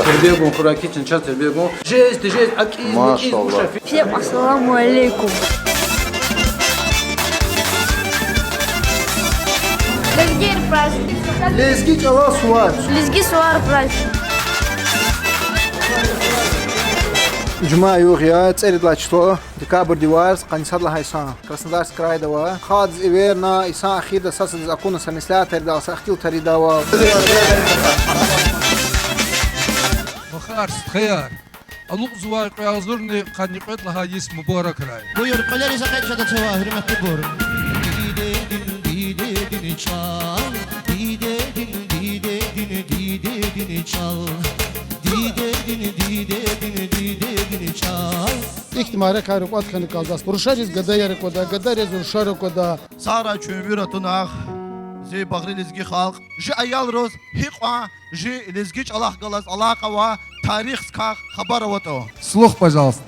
Тербегу, Хуракичин, час тербегу. Жесть, акиз, Машаллах. Всем ассаламу алейкум. Да где праздник? Лезги чала суар. Лезги суар праздник. Cuma yox ya, çeridla çto, dekabr divars, qanisad la haysan. Krasnodarsk край дава. Хад иверна, исан ахида сасад закона санисля терда, сахтил таридава. بخار خيار ألوق زوار قيازرني قد يقتل هايس مبارك راي Buyur, kolları sakın şada çava, hürmetli buyurun. Didedin çal, didedin çal. Didedin çal. İhtimare kayruk atkanı kaldas. Ruşarız gada yarı koda, gada rez ruşarı koda. Sara çömür atınak. Zi bagri lizgi halk. Ji ayal roz, hiqwa. Ji lizgiç Allah galas, Allah qava. Tarih skak, habar avato. слух пожалуйста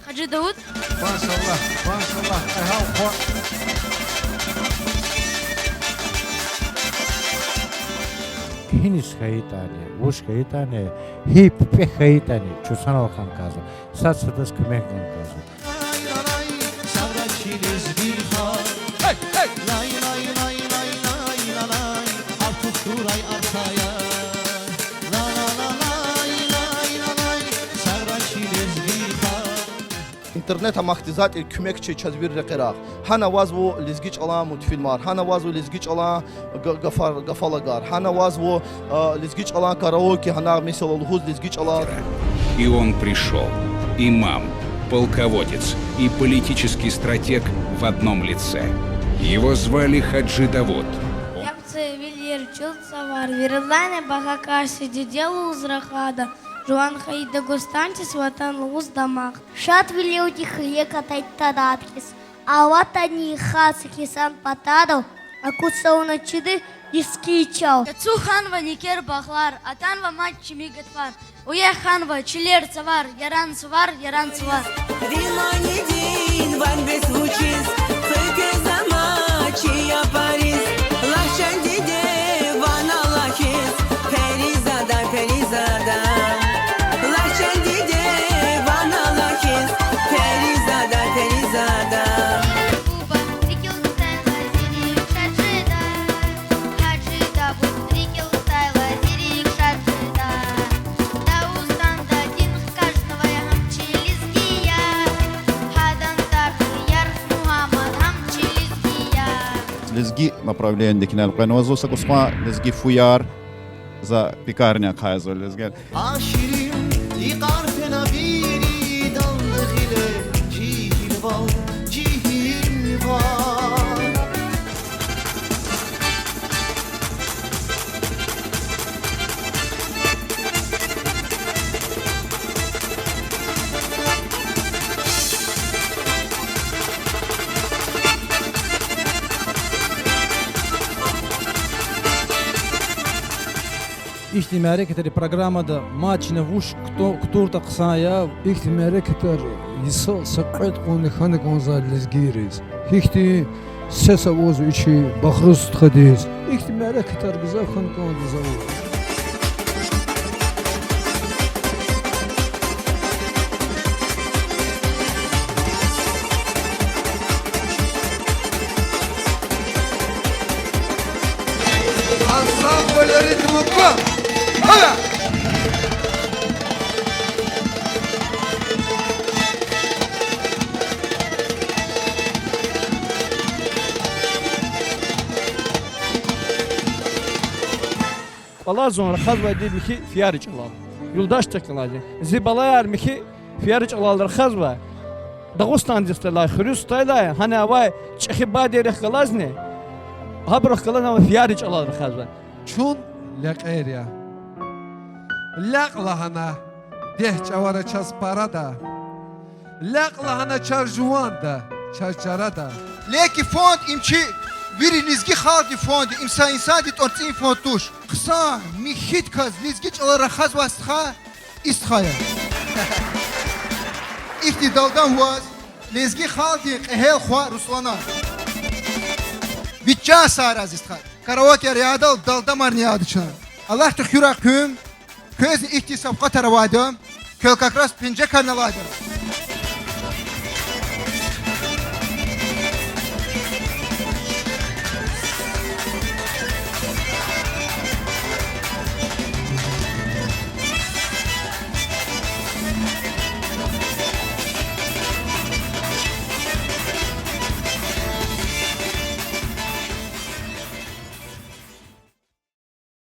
Хаджи Дауд. машаллах машаллах Hinis hayitane, vush hayitane, hip pe hayitane, çusan olkan kazo, satsadas kümen kan kazo. Sara lizgi halk. Hey hey. Lay lay lay lay lay lay. Artık duray arkaya. La la la lay lay lay. Sara lizgi halk. İnterneta mahtizat il kümekçi çazbir reqiraq. Hana vazvu lizgiç ala mutfilmar. Hana vazvu lizgiç ala gafalagar. Hana vazvu lizgiç ala karaoke. Hana mesela lhuz lizgiç ala. И он пришел. Имам, полководец и политический стратег в одном лице. Его звали Хаджи Давуд. Япцы Вильер Чулцавар. Вирлане Бахакаши Диделу Узрахада. Жуан Хаида Густантис Ватан Луз Дамах. Шат вилеути хлека тайтадаткис. А вот они хасы кисан патадов. А кусауна чиды дискичал. Кацу ханва никер бахлар. Атанва матчи мигатвар. Уе ханва чилер цавар. Яран цавар, яран цавар. Риманидин ван бесвучис. Цыке замачи я Парис. Лашандиде ван Аллахис. Перизада, перизада. Лашандиде ван Аллахис. Перизада, перизада. Лезги направлениедeki Alqanvazos Kusma lezgi fuyar za pikarnya kayzo lezgi. Aşirim yıkar fena biri dallı ile. Cihil var, cihil var. İhtimare keteri programada maçına vuş kuturta kısaya İhtimare keter yisa sakayt konu khanı konza lezgiriz. Hikti sesa vozu içi bahrus tkadiz. İhtimare keter güzel khanı konza zavu. ансамбль ритмука hala Bala sonra xazva dedi ki fiyarı çalal. Yoldaş tıkladı. Zibalayar mı ki fiyarı çalalar xazva. Dağıstan distela xrustayla hani avay çıkı badere xalazne. Habra xalaz ama fiyarı çalalar xazva. чун лякеря ляклахана дех чавара час парада ляклахана чар жуанда чар чарада Leki fond imçi viri lizgi haldi fond imsa insadi tortsin fontuş. Kısa mihit kaz lizgi çalara khaz vastha isthaya. İhtidaldan vaz lizgi haldi qehel khwa ruslana. Vitça saraz istha. Karaoke riyadal dalda mar niyad çan. Allah tıkhura küm Köz ihtisap qatara vadım. Kölkakras pince kanalaydım.